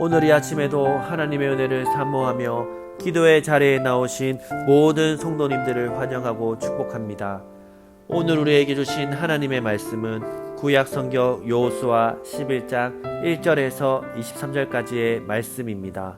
오늘 이 아침에도 하나님의 은혜를 사모하며 기도의 자리에 나오신 모든 성도님들을 환영하고 축복합니다. 오늘 우리에게 주신 하나님의 말씀은 구약 성경 여호수아 11장 1절에서 23절까지의 말씀입니다.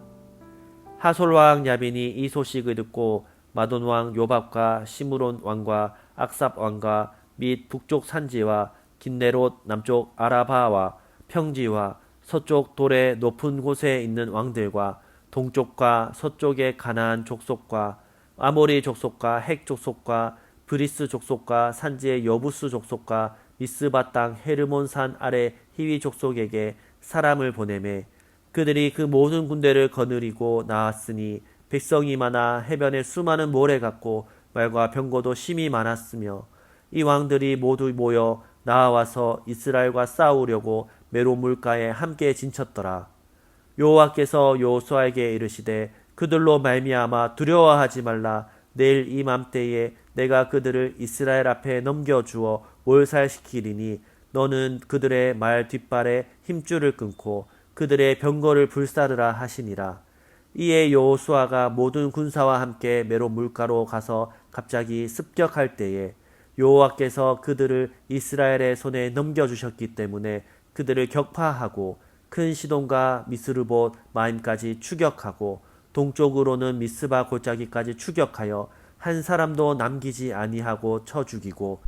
하솔 왕 야빈이 이 소식을 듣고 마돈 왕 요밥과 시므론 왕과 악삽 왕과 및 북쪽 산지와 긴네롯 남쪽 아라바와 평지와 서쪽 돌의 높은 곳에 있는 왕들과 동쪽과 서쪽의 가나안 족속과 아모리 족속과 핵 족속과 브리스 족속과 산지의 여부스 족속과 미스바 땅 헤르몬 산 아래 히위 족속에게 사람을 보내매 그들이 그 모든 군대를 거느리고 나왔으니 백성이 많아 해변에 수많은 모래 같고 말과 병거도 심히 많았으며 이 왕들이 모두 모여 나와서 이스라엘과 싸우려고 메로 물가에 함께 진쳤더라. 여호와께서 여호수아에게 이르시되 그들로 말미암아 두려워하지 말라. 내일 이맘때에 내가 그들을 이스라엘 앞에 넘겨주어 몰살시키리니 너는 그들의 말 뒷발에 힘줄을 끊고 그들의 병거를 불사르라 하시니라. 이에 여호수아가 모든 군사와 함께 메로 물가로 가서 갑자기 습격할 때에 여호와께서 그들을 이스라엘의 손에 넘겨주셨기 때문에 그들을 격파하고 큰 시돈과 미스르봇 마임까지 추격하고 동쪽으로는 미스바 골짜기까지 추격하여 한 사람도 남기지 아니하고 쳐 죽이고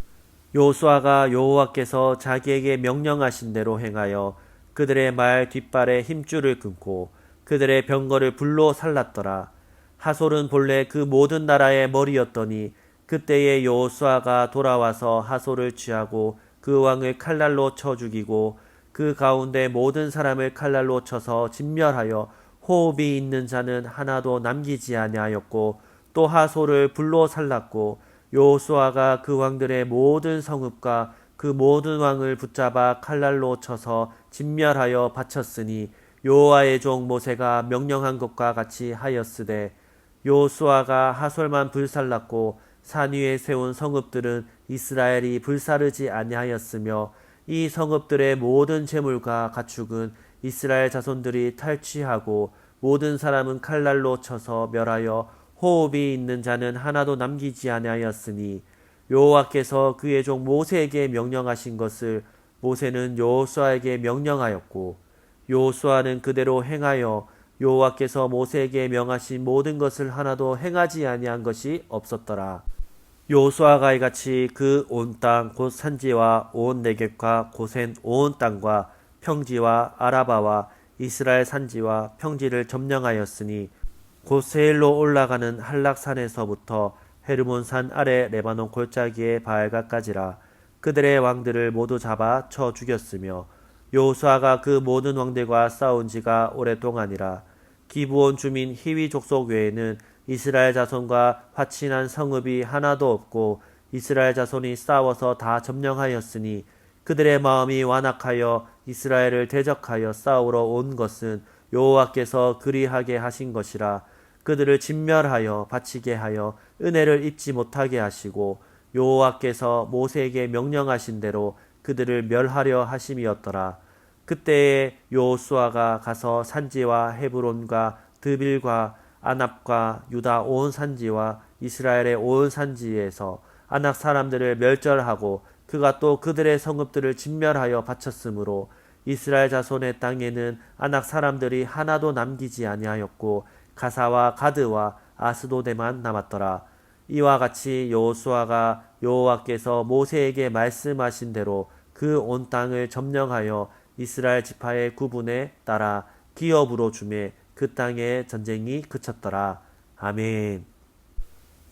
여호수아가 여호와께서 자기에게 명령하신 대로 행하여 그들의 말 뒷발에 힘줄을 끊고 그들의 병거를 불로 살랐더라. 하솔은 본래 그 모든 나라의 머리였더니 그때에 여호수아가 돌아와서 하솔을 취하고 그 왕을 칼날로 쳐 죽이고 그 가운데 모든 사람을 칼날로 쳐서 진멸하여 호흡이 있는 자는 하나도 남기지 아니하였고 또 하솔을 불로 살랐고 여호수아가 그 왕들의 모든 성읍과 그 모든 왕을 붙잡아 칼날로 쳐서 진멸하여 바쳤으니 여호와의 종 모세가 명령한 것과 같이 하였으되 여호수아가 하솔만 불살랐고 산 위에 세운 성읍들은 이스라엘이 불사르지 아니하였으며 이 성읍들의 모든 재물과 가축은 이스라엘 자손들이 탈취하고 모든 사람은 칼날로 쳐서 멸하여 호흡이 있는 자는 하나도 남기지 아니하였으니 여호와께서 그의 종 모세에게 명령하신 것을 모세는 여호수아에게 명령하였고 여호수아는 그대로 행하여 여호와께서 모세에게 명하신 모든 것을 하나도 행하지 아니한 것이 없었더라. 여호수아가 이같이 그 온 땅 곧 산지와 온 네겝과 고센 온 땅과 평지와 아라바와 이스라엘 산지와 평지를 점령하였으니 곧 세일로 올라가는 한락산에서부터 헤르몬 산 아래 레바논 골짜기의 바알가까지라. 그들의 왕들을 모두 잡아 쳐 죽였으며 여호수아가 그 모든 왕들과 싸운 지가 오랫동안이라. 기브온 주민 히위 족속 외에는 이스라엘 자손과 화친한 성읍이 하나도 없고 이스라엘 자손이 싸워서 다 점령하였으니 그들의 마음이 완악하여 이스라엘을 대적하여 싸우러 온 것은 여호와께서 그리하게 하신 것이라. 그들을 진멸하여 바치게 하여 은혜를 입지 못하게 하시고 여호와께서 모세에게 명령하신 대로 그들을 멸하려 하심이었더라. 그때에 여호수아가 가서 산지와 헤브론과 드빌과 아납과 유다 온 산지와 이스라엘의 온 산지에서 아낙 사람들을 멸절하고 그가 또 그들의 성읍들을 진멸하여 바쳤으므로 이스라엘 자손의 땅에는 아낙 사람들이 하나도 남기지 아니하였고 가사와 가드와 아스도데만 남았더라. 이와 같이 여호수아가 여호와께서 모세에게 말씀하신 대로 그 온 땅을 점령하여 이스라엘 지파의 구분에 따라 기업으로 주매 그 땅에 전쟁이 그쳤더라. 아멘.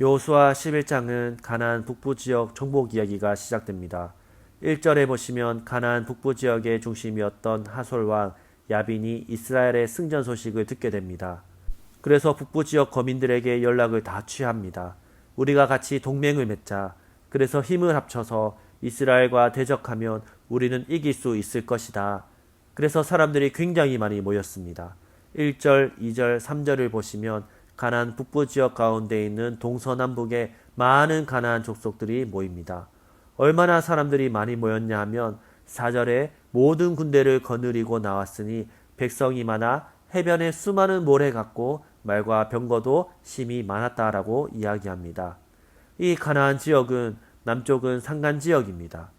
여호수아 11장은 가나안 북부 지역 정복 이야기가 시작됩니다. 1절에 보시면 가나안 북부 지역의 중심이었던 하솔 왕 야빈이 이스라엘의 승전 소식을 듣게 됩니다. 그래서 북부 지역 거민들에게 연락을 다 취합니다. 우리가 같이 동맹을 맺자. 그래서 힘을 합쳐서 이스라엘과 대적하면 우리는 이길 수 있을 것이다. 그래서 사람들이 굉장히 많이 모였습니다. 1절, 2절, 3절을 보시면 가나안 북부 지역 가운데 있는 동서남북의 많은 가나안 족속들이 모입니다. 얼마나 사람들이 많이 모였냐 하면 4절에 모든 군대를 거느리고 나왔으니 백성이 많아 해변에 수많은 모래 같고 말과 병거도 심히 많았다라고 이야기합니다. 이 가나안 지역은 남쪽은 산간 지역입니다.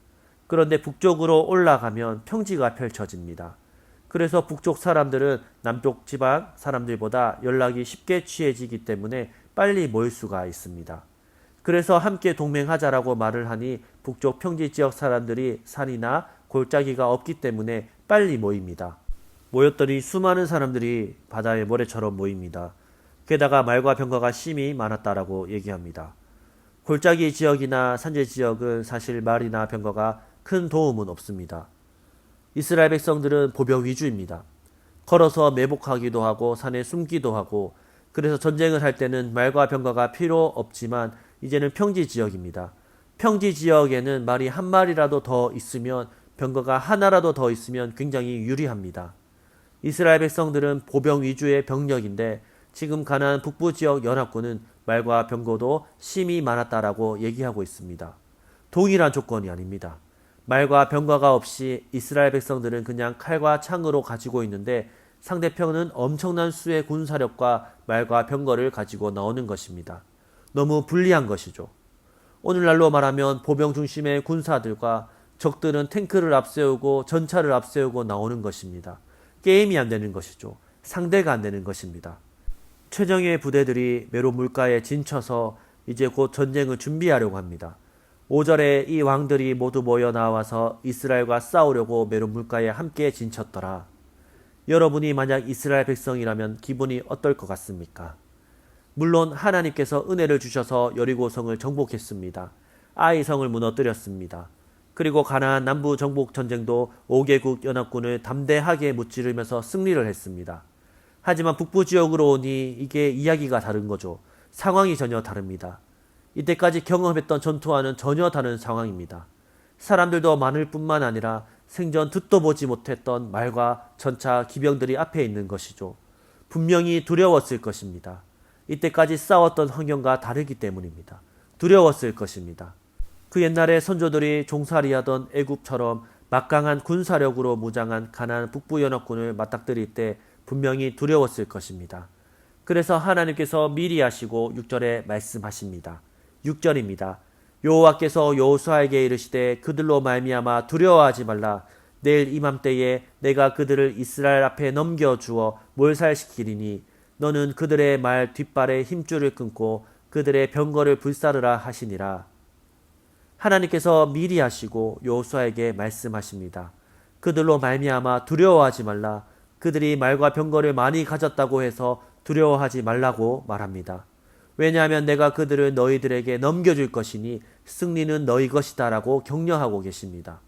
그런데 북쪽으로 올라가면 평지가 펼쳐집니다. 그래서 북쪽 사람들은 남쪽 지방 사람들보다 연락이 쉽게 취해지기 때문에 빨리 모일 수가 있습니다. 그래서 함께 동맹하자라고 말을 하니 북쪽 평지 지역 사람들이 산이나 골짜기가 없기 때문에 빨리 모입니다. 모였더니 수많은 사람들이 바다의 모래처럼 모입니다. 게다가 말과 병거가 심히 많았다라고 얘기합니다. 골짜기 지역이나 산지 지역은 사실 말이나 병거가 큰 도움은 없습니다. 이스라엘 백성들은 보병 위주입니다. 걸어서 매복하기도 하고 산에 숨기도 하고, 그래서 전쟁을 할 때는 말과 병거가 필요 없지만 이제는 평지 지역입니다. 평지 지역에는 말이 한 마리라도 더 있으면, 병거가 하나라도 더 있으면 굉장히 유리합니다. 이스라엘 백성들은 보병 위주의 병력인데 지금 가나안 북부 지역 연합군은 말과 병거도 심히 많았다라고 얘기하고 있습니다. 동일한 조건이 아닙니다. 말과 병거가 없이 이스라엘 백성들은 그냥 칼과 창으로 가지고 있는데 상대편은 엄청난 수의 군사력과 말과 병거를 가지고 나오는 것입니다. 너무 불리한 것이죠. 오늘날로 말하면 보병 중심의 군사들과 적들은 탱크를 앞세우고 전차를 앞세우고 나오는 것입니다. 게임이 안 되는 것이죠. 상대가 안 되는 것입니다. 최정예 부대들이 메로 물가에 진쳐서 이제 곧 전쟁을 준비하려고 합니다. 5절에 이 왕들이 모두 모여 나와서 이스라엘과 싸우려고 메로 물가에 함께 진쳤더라. 여러분이 만약 이스라엘 백성이라면 기분이 어떨 것 같습니까? 물론 하나님께서 은혜를 주셔서 여리고성을 정복했습니다. 아이성을 무너뜨렸습니다. 그리고 가나안 남부 정복 전쟁도 5개국 연합군을 담대하게 무찌르면서 승리를 했습니다. 하지만 북부 지역으로 오니 이게 이야기가 다른 거죠. 상황이 전혀 다릅니다. 이때까지 경험했던 전투와는 전혀 다른 상황입니다. 사람들도 많을 뿐만 아니라 생전 듣도 보지 못했던 말과 전차, 기병들이 앞에 있는 것이죠. 분명히 두려웠을 것입니다. 이때까지 싸웠던 환경과 다르기 때문입니다. 두려웠을 것입니다. 그 옛날에 선조들이 종살이하던 애굽처럼 막강한 군사력으로 무장한 가나안 북부 연합군을 맞닥뜨릴 때 분명히 두려웠을 것입니다. 그래서 하나님께서 미리 하시고 6절에 말씀하십니다. 6절입니다. 여호와께서 여호수아에게 이르시되 그들로 말미암아 두려워하지 말라. 내일 이맘때에 내가 그들을 이스라엘 앞에 넘겨주어 몰살시키리니 너는 그들의 말 뒷발에 힘줄을 끊고 그들의 병거를 불사르라 하시니라. 하나님께서 미리 하시고 여호수아에게 말씀하십니다. 그들로 말미암아 두려워하지 말라. 그들이 말과 병거를 많이 가졌다고 해서 두려워하지 말라고 말합니다. 왜냐하면 내가 그들을 너희들에게 넘겨줄 것이니 승리는 너희 것이다 라고 격려하고 계십니다.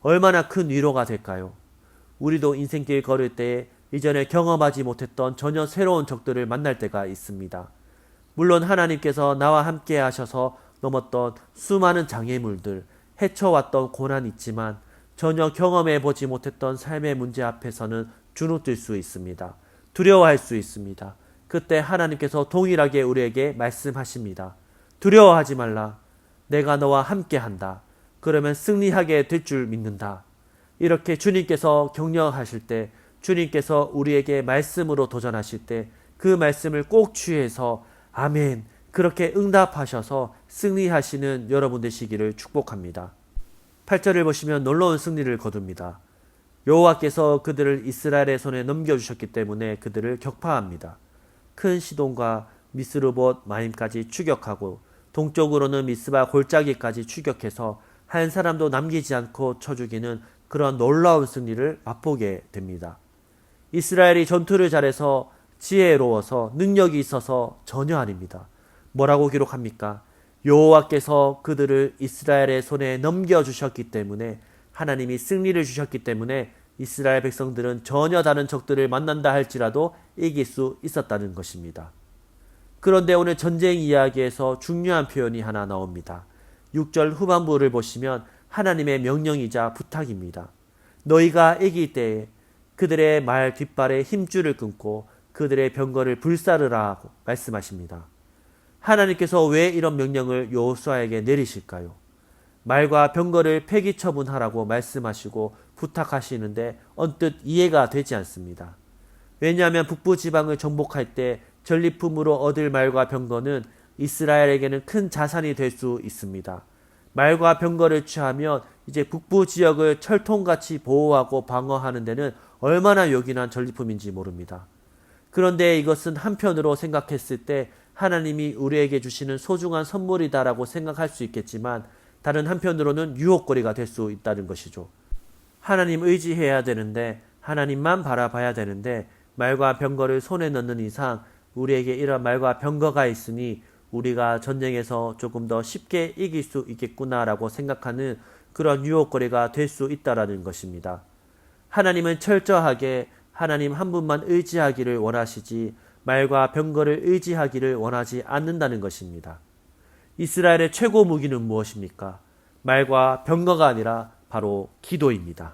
얼마나 큰 위로가 될까요? 우리도 인생길 걸을 때에 이전에 경험하지 못했던 전혀 새로운 적들을 만날 때가 있습니다. 물론 하나님께서 나와 함께 하셔서 넘었던 수많은 장애물들, 헤쳐왔던 고난이 있지만 전혀 경험해보지 못했던 삶의 문제 앞에서는 주눅들 수 있습니다. 두려워할 수 있습니다. 그때 하나님께서 동일하게 우리에게 말씀하십니다. 두려워하지 말라. 내가 너와 함께 한다. 그러면 승리하게 될 줄 믿는다. 이렇게 주님께서 격려하실 때, 주님께서 우리에게 말씀으로 도전하실 때 그 말씀을 꼭 취해서 아멘, 그렇게 응답하셔서 승리하시는 여러분 되시기를 축복합니다. 8절을 보시면 놀라운 승리를 거둡니다. 여호와께서 그들을 이스라엘의 손에 넘겨주셨기 때문에 그들을 격파합니다. 큰 시돈과 미스르봇 마임까지 추격하고 동쪽으로는 미스바 골짜기까지 추격해서 한 사람도 남기지 않고 쳐 죽이는 그런 놀라운 승리를 맛보게 됩니다. 이스라엘이 전투를 잘해서 지혜로워서 능력이 있어서 전혀 아닙니다. 뭐라고 기록합니까? 여호와께서 그들을 이스라엘의 손에 넘겨주셨기 때문에, 하나님이 승리를 주셨기 때문에 이스라엘 백성들은 전혀 다른 적들을 만난다 할지라도 이길 수 있었다는 것입니다. 그런데 오늘 전쟁 이야기에서 중요한 표현이 하나 나옵니다. 6절 후반부를 보시면 하나님의 명령이자 부탁입니다. 너희가 이길 때에 그들의 말 뒷발에 힘줄을 끊고 그들의 병거를 불사르라고 말씀하십니다. 하나님께서 왜 이런 명령을 여호수아에게 내리실까요? 말과 병거를 폐기 처분하라고 말씀하시고 부탁하시는데 언뜻 이해가 되지 않습니다. 왜냐하면 북부 지방을 정복할 때 전리품으로 얻을 말과 병거는 이스라엘에게는 큰 자산이 될 수 있습니다. 말과 병거를 취하면 이제 북부 지역을 철통같이 보호하고 방어하는 데는 얼마나 요긴한 전리품인지 모릅니다. 그런데 이것은 한편으로 생각했을 때 하나님이 우리에게 주시는 소중한 선물이다라고 생각할 수 있겠지만 다른 한편으로는 유혹거리가 될 수 있다는 것이죠. 하나님 의지해야 되는데 하나님만 바라봐야 되는데 말과 병거를 손에 넣는 이상 우리에게 이런 말과 병거가 있으니 우리가 전쟁에서 조금 더 쉽게 이길 수 있겠구나라고 생각하는 그런 유혹거리가 될 수 있다라는 것입니다. 하나님은 철저하게 하나님 한 분만 의지하기를 원하시지 말과 병거를 의지하기를 원하지 않는다는 것입니다. 이스라엘의 최고 무기는 무엇입니까? 말과 병거가 아니라 바로 기도입니다.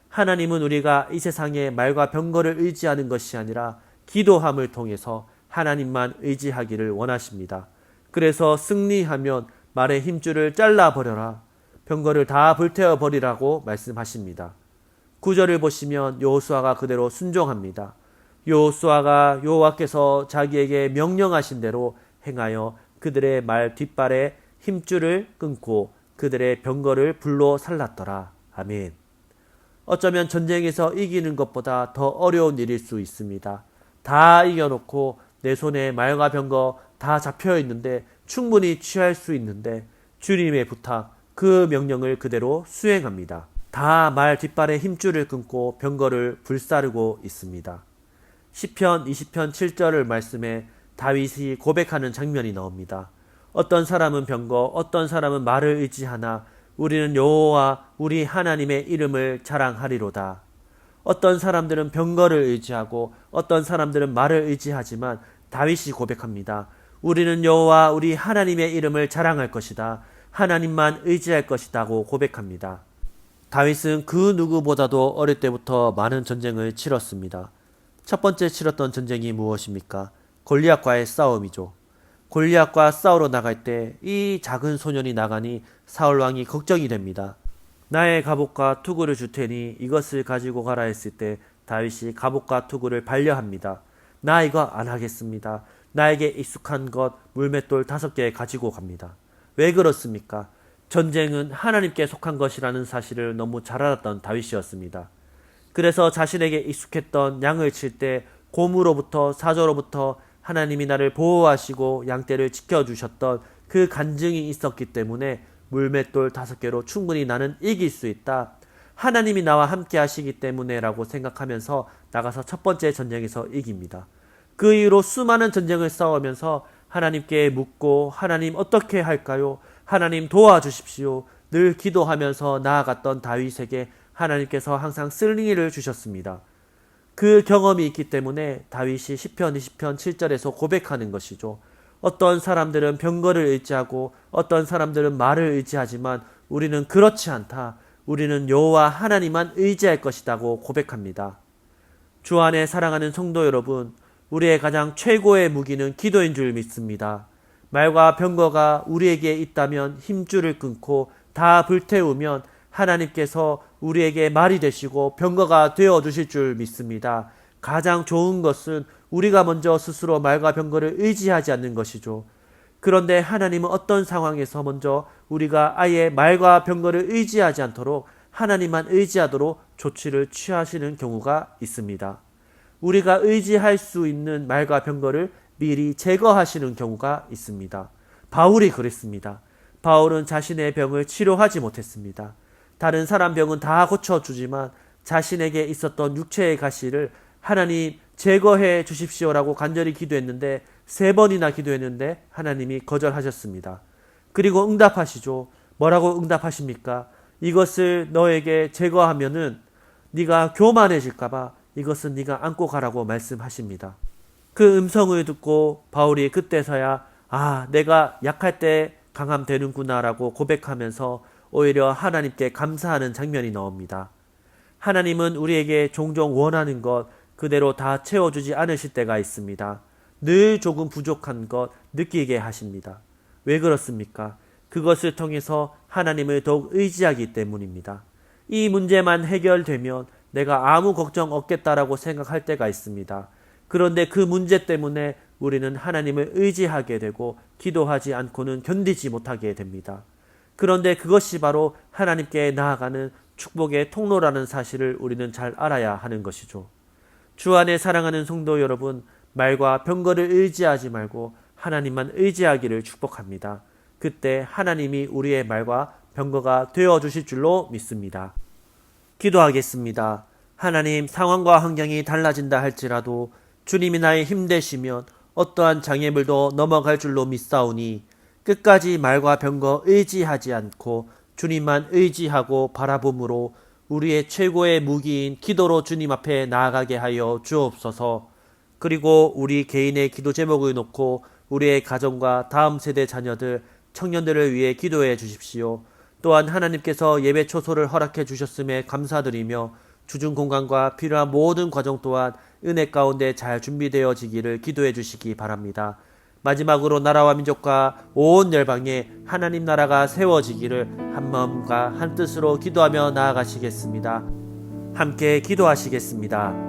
하나님은 우리가 이 세상에 말과 병거를 의지하는 것이 아니라 기도함을 통해서 하나님만 의지하기를 원하십니다. 그래서 승리하면 말의 힘줄을 잘라버려라. 병거를 다 불태워버리라고 말씀하십니다. 9절을 보시면 여호수아가 그대로 순종합니다. 여호수아가 여호와께서 자기에게 명령하신 대로 행하여 그들의 말 뒷발에 힘줄을 끊고 그들의 병거를 불로 살랐더라. 아멘. 어쩌면 전쟁에서 이기는 것보다 더 어려운 일일 수 있습니다. 다 이겨놓고 내 손에 말과 병거 다 잡혀 있는데 충분히 취할 수 있는데 주님의 부탁, 그 명령을 그대로 수행합니다. 다 말 뒷발에 힘줄을 끊고 병거를 불사르고 있습니다. 시편 20편 7절을 말씀에 다윗이 고백하는 장면이 나옵니다. 어떤 사람은 병거, 어떤 사람은 말을 의지하나 우리는 여호와 우리 하나님의 이름을 자랑하리로다. 어떤 사람들은 병거를 의지하고 어떤 사람들은 말을 의지하지만 다윗이 고백합니다. 우리는 여호와 우리 하나님의 이름을 자랑할 것이다. 하나님만 의지할 것이다고 고백합니다. 다윗은 그 누구보다도 어릴 때부터 많은 전쟁을 치렀습니다. 첫 번째 치렀던 전쟁이 무엇입니까? 골리앗과의 싸움이죠. 골리앗과 싸우러 나갈 때 이 작은 소년이 나가니 사울왕이 걱정이 됩니다. 나의 갑옷과 투구를 줄 테니 이것을 가지고 가라 했을 때 다윗이 갑옷과 투구를 반려합니다. 나 이거 안 하겠습니다. 나에게 익숙한 것 물맷돌 5개 가지고 갑니다. 왜 그렇습니까? 전쟁은 하나님께 속한 것이라는 사실을 너무 잘 알았던 다윗이었습니다. 그래서 자신에게 익숙했던 양을 칠 때 곰으로부터 사조로부터 하나님이 나를 보호하시고 양떼를 지켜주셨던 그 간증이 있었기 때문에 물맷돌 5개로 충분히 나는 이길 수 있다. 하나님이 나와 함께 하시기 때문에 라고 생각하면서 나가서 첫 번째 전쟁에서 이깁니다. 그 이후로 수많은 전쟁을 싸우면서 하나님께 묻고 하나님 어떻게 할까요? 하나님 도와주십시오. 늘 기도하면서 나아갔던 다윗에게 하나님께서 항상 승리를 주셨습니다. 그 경험이 있기 때문에 다윗이 시편 20편 7절에서 고백하는 것이죠. 어떤 사람들은 병거를 의지하고 어떤 사람들은 말을 의지하지만 우리는 그렇지 않다. 우리는 여호와 하나님만 의지할 것이라고 고백합니다. 주 안에 사랑하는 성도 여러분, 우리의 가장 최고의 무기는 기도인 줄 믿습니다. 말과 병거가 우리에게 있다면 힘줄을 끊고 다 불태우면 하나님께서 우리에게 말이 되시고 병거가 되어주실 줄 믿습니다. 가장 좋은 것은 우리가 먼저 스스로 말과 병거를 의지하지 않는 것이죠. 그런데 하나님은 어떤 상황에서 먼저 우리가 아예 말과 병거를 의지하지 않도록 하나님만 의지하도록 조치를 취하시는 경우가 있습니다. 우리가 의지할 수 있는 말과 병거를 미리 제거하시는 경우가 있습니다. 바울이 그랬습니다. 바울은 자신의 병을 치료하지 못했습니다. 다른 사람 병은 다 고쳐주지만 자신에게 있었던 육체의 가시를 하나님 제거해 주십시오라고 간절히 기도했는데 3번이나 기도했는데 하나님이 거절하셨습니다. 그리고 응답하시죠. 뭐라고 응답하십니까? 이것을 너에게 제거하면은 네가 교만해질까봐 이것은 네가 안고 가라고 말씀하십니다. 그 음성을 듣고 바울이 그때서야 내가 약할 때 강함 되는구나 라고 고백하면서 오히려 하나님께 감사하는 장면이 나옵니다. 하나님은 우리에게 종종 원하는 것 그대로 다 채워주지 않으실 때가 있습니다. 늘 조금 부족한 것 느끼게 하십니다. 왜 그렇습니까? 그것을 통해서 하나님을 더욱 의지하기 때문입니다. 이 문제만 해결되면 내가 아무 걱정 없겠다라고 생각할 때가 있습니다. 그런데 그 문제 때문에 우리는 하나님을 의지하게 되고 기도하지 않고는 견디지 못하게 됩니다. 그런데 그것이 바로 하나님께 나아가는 축복의 통로라는 사실을 우리는 잘 알아야 하는 것이죠. 주 안에 사랑하는 성도 여러분, 말과 병거를 의지하지 말고 하나님만 의지하기를 축복합니다. 그때 하나님이 우리의 말과 병거가 되어 주실 줄로 믿습니다. 기도하겠습니다. 하나님, 상황과 환경이 달라진다 할지라도 주님이 나의 힘 되시면 어떠한 장애물도 넘어갈 줄로 믿사오니 끝까지 말과 병거 의지하지 않고 주님만 의지하고 바라봄으로 우리의 최고의 무기인 기도로 주님 앞에 나아가게 하여 주옵소서. 그리고 우리 개인의 기도 제목을 놓고 우리의 가정과 다음 세대 자녀들, 청년들을 위해 기도해 주십시오. 또한 하나님께서 예배 초소를 허락해 주셨음에 감사드리며 주중 공간과 필요한 모든 과정 또한 은혜 가운데 잘 준비되어지기를 기도해 주시기 바랍니다. 마지막으로 나라와 민족과 온 열방에 하나님 나라가 세워지기를 한 마음과 한 뜻으로 기도하며 나아가시겠습니다. 함께 기도하시겠습니다.